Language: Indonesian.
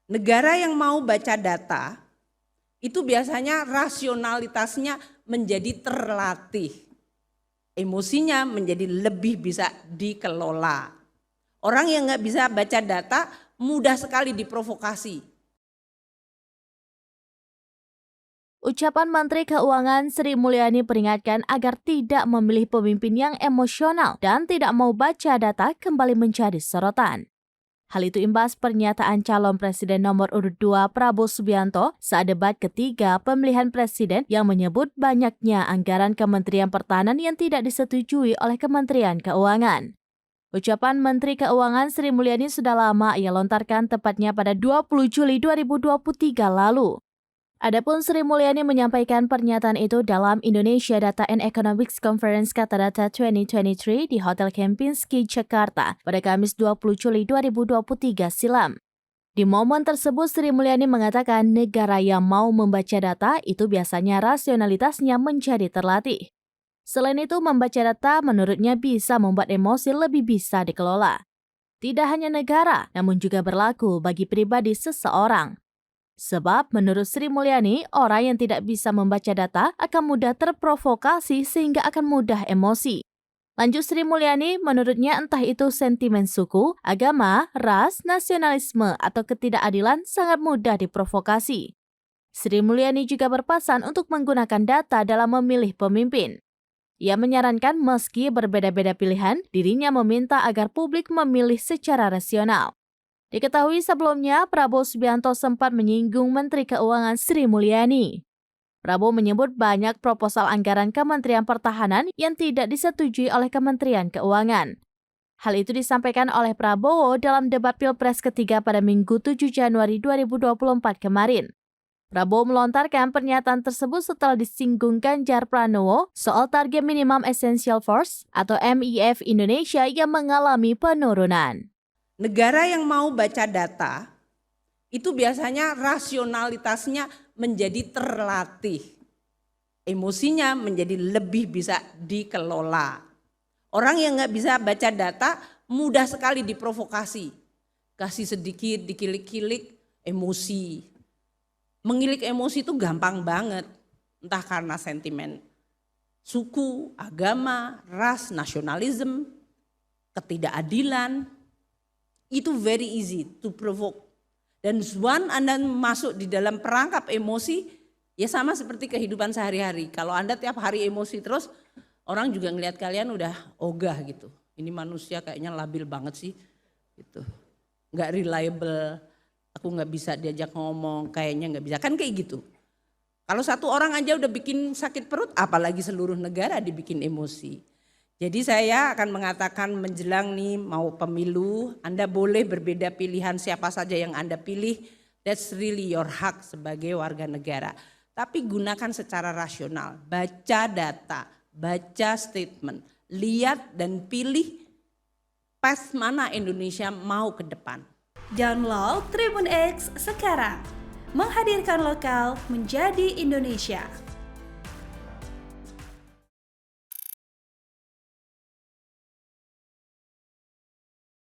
Negara yang mau baca data itu biasanya rasionalitasnya menjadi terlatih. Emosinya menjadi lebih bisa dikelola. Orang yang nggak bisa baca data mudah sekali diprovokasi. Ucapan Menteri Keuangan Sri Mulyani peringatkan agar tidak memilih pemimpin yang emosional dan tidak mau baca data kembali menjadi sorotan. Hal itu imbas pernyataan calon presiden nomor urut 2 Prabowo Subianto saat debat ketiga pemilihan presiden yang menyebut banyaknya anggaran Kementerian Pertahanan yang tidak disetujui oleh Kementerian Keuangan. Ucapan Menteri Keuangan Sri Mulyani sudah lama ia lontarkan tepatnya pada 20 Juli 2023 lalu. Adapun Sri Mulyani menyampaikan pernyataan itu dalam Indonesia Data and Economics Conference Kata Data 2023 di Hotel Kempinski, Jakarta pada Kamis 20 Juli 2023 silam. Di momen tersebut Sri Mulyani mengatakan negara yang mau membaca data itu biasanya rasionalitasnya menjadi terlatih. Selain itu, membaca data menurutnya bisa membuat emosi lebih bisa dikelola. Tidak hanya negara, namun juga berlaku bagi pribadi seseorang. Sebab menurut Sri Mulyani, orang yang tidak bisa membaca data akan mudah terprovokasi sehingga akan mudah emosi. Lanjut Sri Mulyani, menurutnya entah itu sentimen suku, agama, ras, nasionalisme, atau ketidakadilan sangat mudah diprovokasi. Sri Mulyani juga berpesan untuk menggunakan data dalam memilih pemimpin. Ia menyarankan meski berbeda-beda pilihan, dirinya meminta agar publik memilih secara rasional. Diketahui sebelumnya, Prabowo Subianto sempat menyinggung Menteri Keuangan Sri Mulyani. Prabowo menyebut banyak proposal anggaran Kementerian Pertahanan yang tidak disetujui oleh Kementerian Keuangan. Hal itu disampaikan oleh Prabowo dalam debat Pilpres ketiga pada Minggu 7 Januari 2024 kemarin. Prabowo melontarkan pernyataan tersebut setelah disinggung Ganjar Pranowo soal target minimum essential force atau MIF Indonesia yang mengalami penurunan. Negara yang mau baca data itu biasanya rasionalitasnya menjadi terlatih. Emosinya menjadi lebih bisa dikelola. Orang yang nggak bisa baca data mudah sekali diprovokasi. Kasih sedikit, dikilik-kilik, emosi. Mengilik emosi itu gampang banget. Entah karena sentimen suku, agama, ras, nasionalisme, ketidakadilan. Itu very easy to provoke. Dan once Anda masuk di dalam perangkap emosi, ya sama seperti kehidupan sehari-hari. Kalau Anda tiap hari emosi terus, orang juga ngelihat kalian udah ogah gitu. Ini manusia kayaknya labil banget sih, gitu. Nggak reliable, aku nggak bisa diajak ngomong, kayaknya nggak bisa. Kan kayak gitu. Kalau satu orang aja udah bikin sakit perut, apalagi seluruh negara dibikin emosi. Jadi saya akan mengatakan menjelang nih mau pemilu, Anda boleh berbeda pilihan siapa saja yang Anda pilih, that's really your hak sebagai warga negara. Tapi gunakan secara rasional, baca data, baca statement, lihat dan pilih path mana Indonesia mau ke depan. Download Tribun X sekarang, menghadirkan lokal menjadi Indonesia.